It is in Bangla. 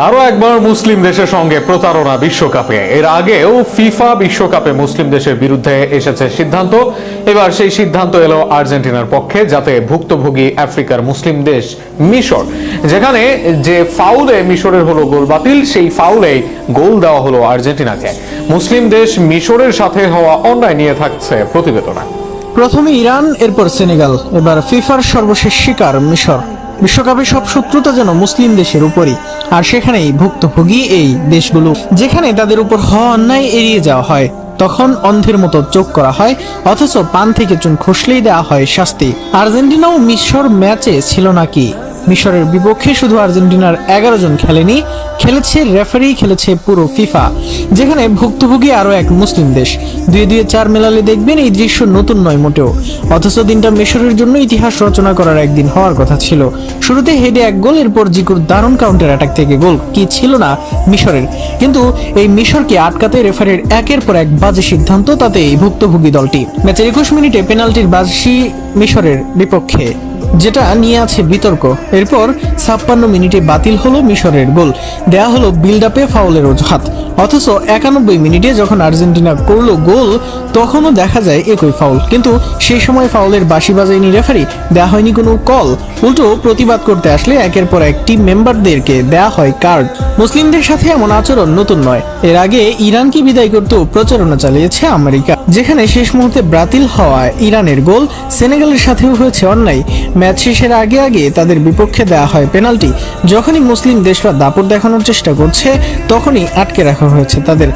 আরো একবার মুসলিম দেশের সঙ্গে প্রতারণা বিশ্বকাপে। এর আগেও ফিফা বিশ্বকাপে মুসলিম দেশের বিরুদ্ধে এসেছে সিদ্ধান্ত। এবার সেই সিদ্ধান্ত এলো আর্জেন্টিনার পক্ষে, যাতে ভুক্তভোগী আফ্রিকার মুসলিম দেশ মিশর, যেখানে যে ফাউলে মিশরের হলো গোল বাতিল, সেই ফাউলেই গোল দেওয়া হলো আর্জেন্টিনাকে। মুসলিম দেশ মিশরের সাথে হওয়া অন্যায় নিয়ে থাকছে প্রতিবেদনা। প্রথমে ইরান, এরপর সেনেগাল, এবার ফিফার সর্বশেষ শিকার মিশর। বিশ্বকাপে সব শত্রুতা যেন মুসলিম দেশের উপরই, আর সেখানেই ভুক্তভোগী এই দেশগুলো। যেখানে তাদের উপর হওয়া অন্যায় এড়িয়ে যাওয়া হয়, তখন অন্ধের মতো চোখ করা হয়, অথচ পান থেকে চুন খসলেই দেওয়া হয় শাস্তি। আর্জেন্টিনা ও মিশর ম্যাচে ছিল নাকি? মিশরের বিপক্ষে শুধু আর্জেন্টিনার 11 জন খেলেনি, খেলেছে রেফারি, খেলেছে পুরো ফিফা, যেখানে ভুক্তভোগী আরো এক মুসলিম দেশ। 2-2-4 মেলালে দেখবেন এই দৃশ্য নতুন নয় মোটেও। অথচ দিনটা মিশরের জন্য ইতিহাস রচনা করার একদিন হওয়ার কথা ছিল। শুরুতে হেডে এক গোল, এরপর জিকুর দারুণ কাউন্টার অ্যাটাক থেকে গোল, কি ছিল না মিশরের। কিন্তু এই মিশরকে আটকাতে রেফারির একের পর এক বাজে সিদ্ধান্ত, তাতে এই ভুক্তভোগী দলটি ম্যাচের 21 মিনিটে পেনাল্টির বাজি মিশরের বিপক্ষে, যেটা নিয়ে আছে বিতর্ক। এরপর 56 মিনিটে বাতিল হলো মিশরের গোল, দেয়া হলো বিল্ড আপে ফাউলের অজুহাত। অথচ 91 মিনিটে যখন আর্জেন্টিনা করলো গোল, তখনও দেখা যায় একই ফাউল, কিন্তু সেই সময় ফাউলের বাঁশি বাজায়নি রেফারি, দেয়া হয়নি কোনো কল। উল্টো প্রতিবাদ করতে আসলে একের পর এক টিম মেম্বারদেরকে দেয়া হয় কার্ড। মুসলিমদের সাথে এমন আচরণ নতুন নয়। এর আগে ইরানকে বিদায় করতেও প্রচারণা চালিয়েছে আমেরিকা, যেখানে শেষ মুহূর্তে বাতিল হওয়ায় ইরানের গোল। সেনেগালের সাথেও হয়েছে অন্যায়, ম্যাচ শেষের আগে আগে তাদের বিপক্ষে দেওয়া হয় পেনাল্টি। যখনই মুসলিম দেশরা দাপট দেখানোর চেষ্টা করছে, তখনই আটকে রাখা হয়েছে তাদের।